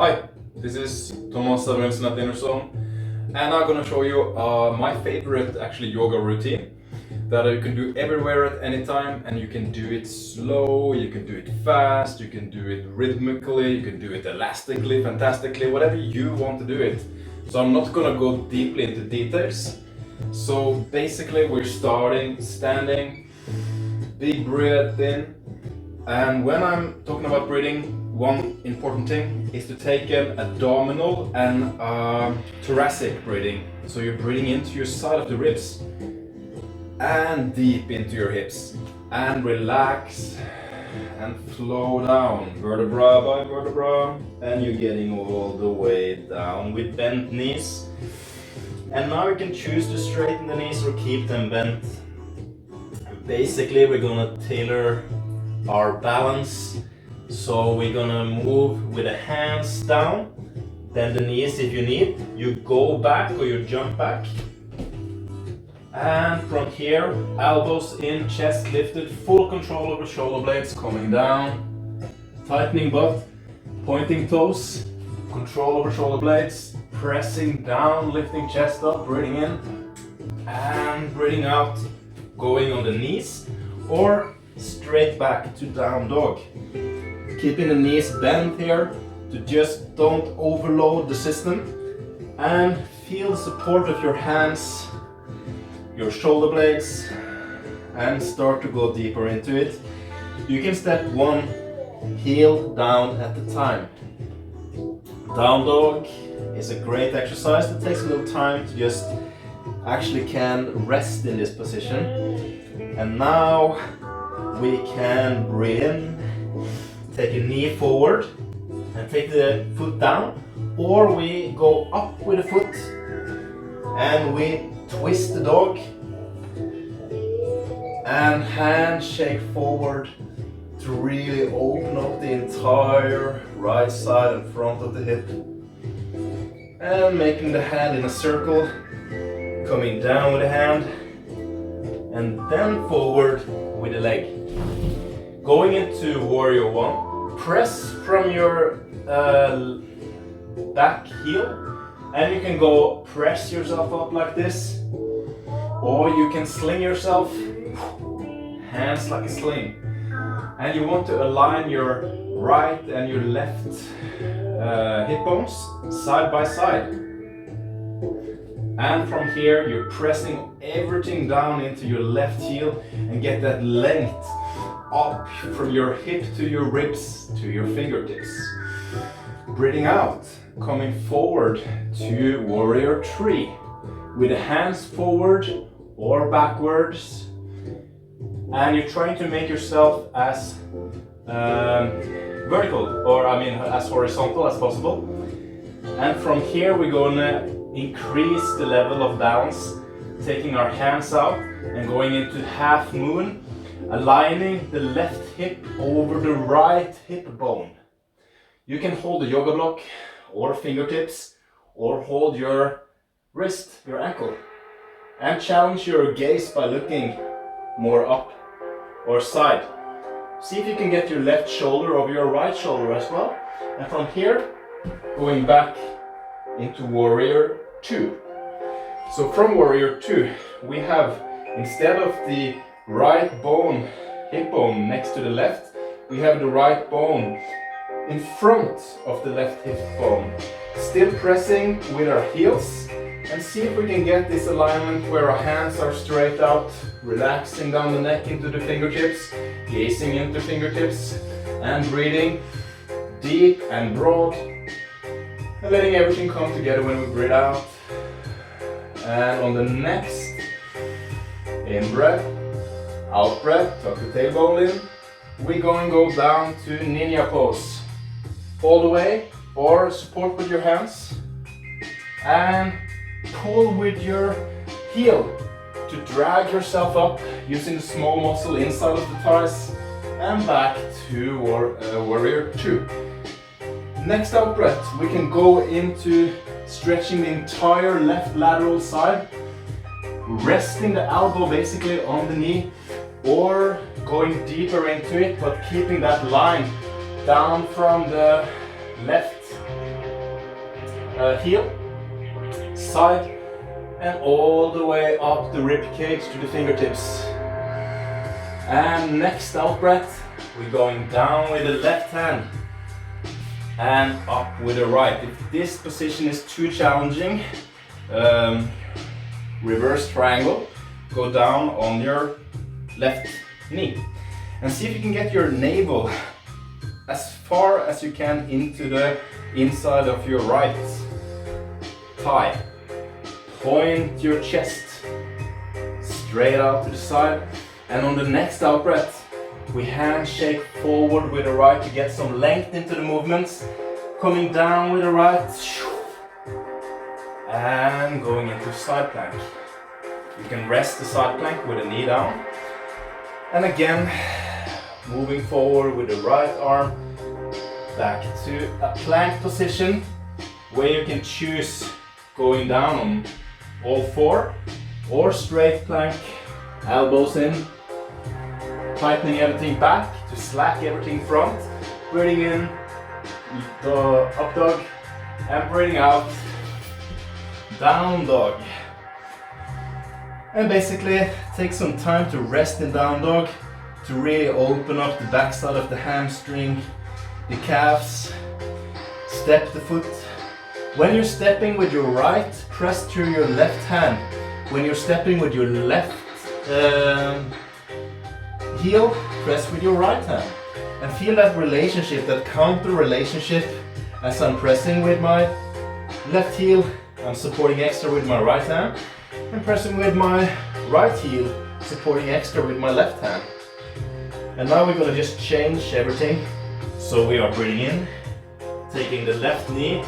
Hi, this is Thomas Samuelsen at Innerzone, and I'm gonna show you my favorite yoga routine that you can do everywhere at any time, and you can do it slow, you can do it fast, you can do it rhythmically, you can do it elastically, fantastically, whatever you want to do it. So I'm not gonna go deeply into details. So basically we're starting standing, big breath in, and when I'm talking about breathing, one important thing is to take an abdominal and thoracic breathing. So you're breathing into your side of the ribs and deep into your hips, and relax and flow down vertebra by vertebra, and you're getting all the way down with bent knees. And now you can choose to straighten the knees or keep them bent. Basically we're gonna tailor our balance, so we're gonna move with the hands down, then the knees, if you need, you go back or you jump back, and from here elbows in, chest lifted, full control over shoulder blades, coming down, tightening butt, pointing toes, control over shoulder blades, pressing down, lifting chest up, breathing in and breathing out, going on the knees or straight back to down dog. Keeping the knees bent here to just don't overload the system, and feel the support of your hands, your shoulder blades, and start to go deeper into it. You can step one heel down at a time. Down dog is a great exercise that takes a little time to just actually can rest in this position. And now we can breathe in, take a knee forward and take the foot down, or we go up with the foot and we twist the dog and handshake forward to really open up the entire right side and front of the hip, and making the hand in a circle, coming down with the hand and then forward with the leg. Going into warrior one, press from your back heel, and you can go press yourself up like this, or you can sling yourself, hands like a sling. And you want to align your right and your left hip bones side by side. And from here you're pressing everything down into your left heel and get that length up from your hip to your ribs to your fingertips. Breathing out, coming forward to warrior three with the hands forward or backwards, and you're trying to make yourself as vertical, or as horizontal as possible. And from here we're gonna increase the level of balance, taking our hands out and going into half moon, aligning the left hip over the right hip bone. You can hold the yoga block or fingertips, or hold your wrist, your ankle, and challenge your gaze by looking more up or side. See if you can get your left shoulder over your right shoulder as well. And from here, going back into warrior two. So from warrior two, we have, instead of the right bone, hip bone next to the left, we have the right bone in front of the left hip bone. Still pressing with our heels, and see if we can get this alignment where our hands are straight out, relaxing down the neck into the fingertips, gazing into fingertips, and breathing deep and broad, and letting everything come together when we breathe out. And on the next in breath, out breath, tuck the tailbone in, we're going to go down to ninja pose. All the way, or support with your hands, and pull with your heel to drag yourself up using the small muscle inside of the thighs, and back to warrior two. Next out breath, we can go into stretching the entire left lateral side, resting the elbow basically on the knee, or going deeper into it but keeping that line down from the left heel, side, and all the way up the rib cage to the fingertips. And next out breath, we're going down with the left hand and up with the right. If this position is too challenging, reverse triangle, go down on your left knee. And see if you can get your navel as far as you can into the inside of your right thigh. Point your chest straight out to the side. And on the next out breath, we handshake forward with the right to get some length into the movements. Coming down with the right. And going into side plank. You can rest the side plank with the knee down. And again, moving forward with the right arm back to a plank position where you can choose going down on all four or straight plank, elbows in, tightening everything back to slack everything front, breathing in the up dog and breathing out down dog. And basically take some time to rest in down dog to really open up the backside of the hamstring, the calves, step the foot. When you're stepping with your right, press through your left hand. When you're stepping with your left heel, press with your right hand. And feel that relationship, that counter relationship. As I'm pressing with my left heel, I'm supporting extra with my right hand. And pressing with my right heel, supporting extra with my left hand. And now we're gonna just change everything. So we are breathing in, taking the left knee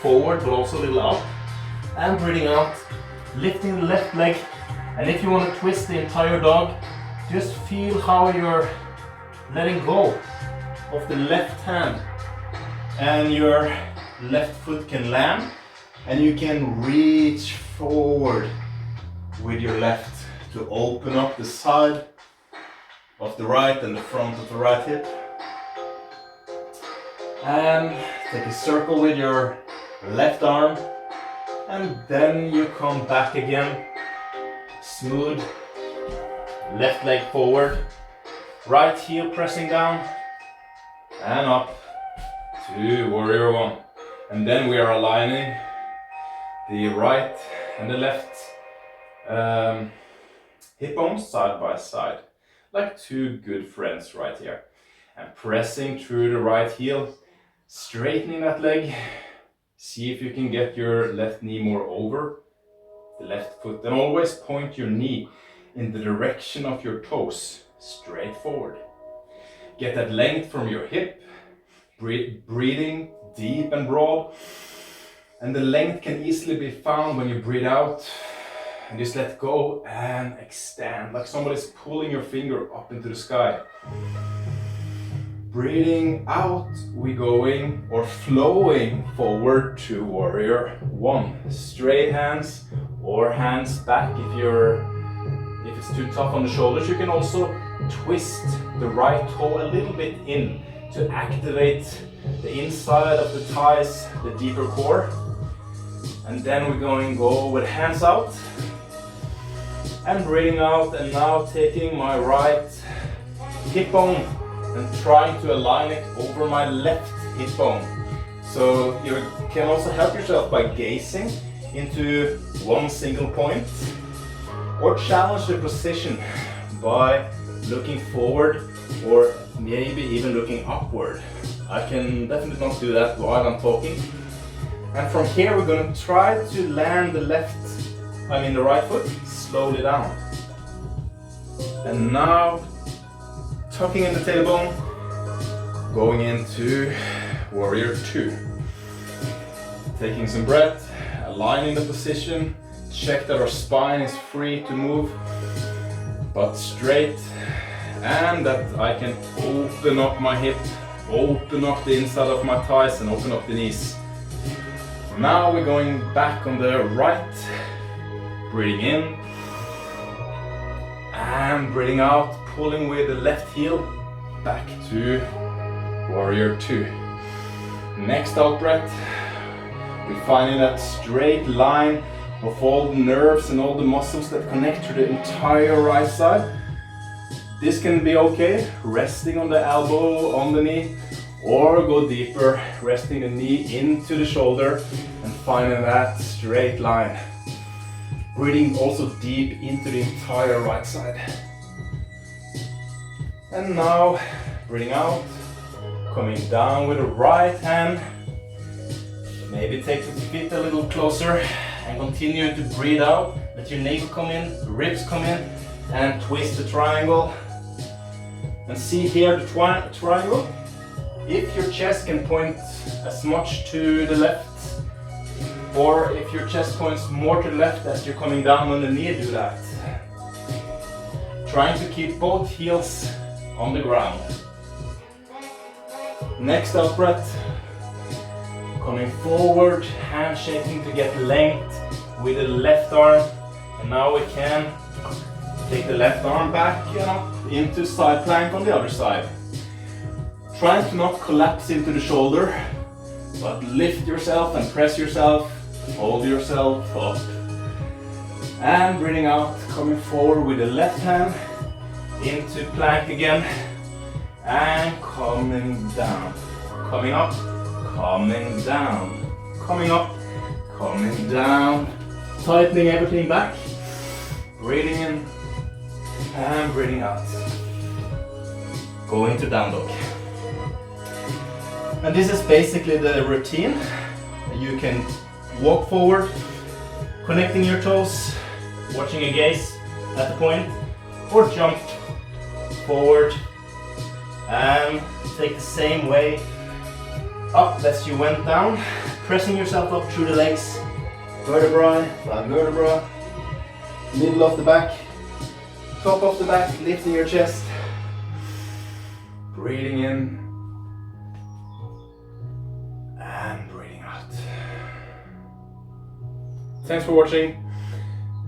forward but also a little up, and breathing out, lifting the left leg. And if you want to twist the entire dog, just feel how you're letting go of the left hand and your left foot can land, and you can reach forward with your left to open up the side of the right and the front of the right hip. And take a circle with your left arm, and then you come back again. Smooth, left leg forward, right heel pressing down, and up to warrior one. And then we are aligning the right and the left hip bones side by side, like two good friends right here. And pressing through the right heel, straightening that leg. See if you can get your left knee more over the left foot. And always point your knee in the direction of your toes, straight forward. Get that length from your hip, breathing deep and broad. And the length can easily be found when you breathe out. And just let go and extend, like somebody's pulling your finger up into the sky. Breathing out, we going or flowing forward to warrior one. Straight hands or hands back. If it's too tough on the shoulders, you can also twist the right toe a little bit in to activate the inside of the thighs, the deeper core. And then we're going to go with hands out and breathing out, and now taking my right hip bone and trying to align it over my left hip bone. So you can also help yourself by gazing into one single point, or challenge the position by looking forward or maybe even looking upward. I can definitely not do that while I'm talking. And from here we're going to try to land the the right foot slowly down. And now tucking in the tailbone, going into warrior two. Taking some breath, aligning the position, check that our spine is free to move, but straight, and that I can open up my hip, open up the inside of my thighs, and open up the knees. Now we're going back on the right, breathing in, and breathing out, pulling with the left heel back to warrior two. Next out breath, We're finding that straight line of all the nerves and all the muscles that connect to the entire right side. This can be okay, resting on the elbow, on the knee, or go deeper, resting the knee into the shoulder and finding that straight line. Breathing also deep into the entire right side. And now, breathing out, coming down with the right hand. Maybe take the feet a little closer and continue to breathe out. Let your navel come in, ribs come in, and twist the triangle. And see here the triangle. If your chest can point as much to the left, or if your chest points more to the left as you're coming down on the knee, do that. Trying to keep both heels on the ground. Next out breath. Coming forward, hand shaking to get length with the left arm. And now we can take the left arm back and up into side plank on the other side. Trying to not collapse into the shoulder, but lift yourself and press yourself, hold yourself up. And breathing out, coming forward with the left hand into plank again. And coming down, coming up, coming down, coming up, coming down, tightening everything back, breathing in and breathing out, going to down dog. And this is basically the routine. You can walk forward, connecting your toes, watching a gaze at the point, or jump forward and take the same way up as you went down, pressing yourself up through the legs, vertebrae by vertebra, middle of the back, top of the back, lifting your chest, breathing in and breathing out. Thanks for watching,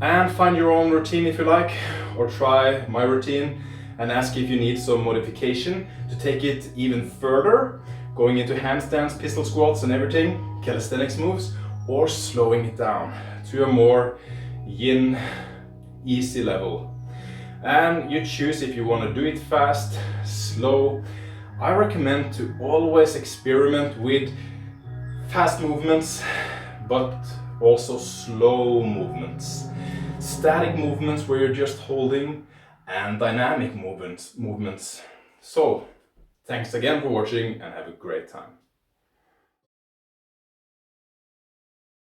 and find your own routine if you like, or try my routine and ask if you need some modification to take it even further, going into handstands, pistol squats and everything, calisthenics moves, or slowing it down to a more yin, easy level. And you choose if you want to do it fast, slow. I recommend to always experiment with fast movements, but also slow movements. Static movements where you're just holding, and dynamic movements. So, thanks again for watching and have a great time.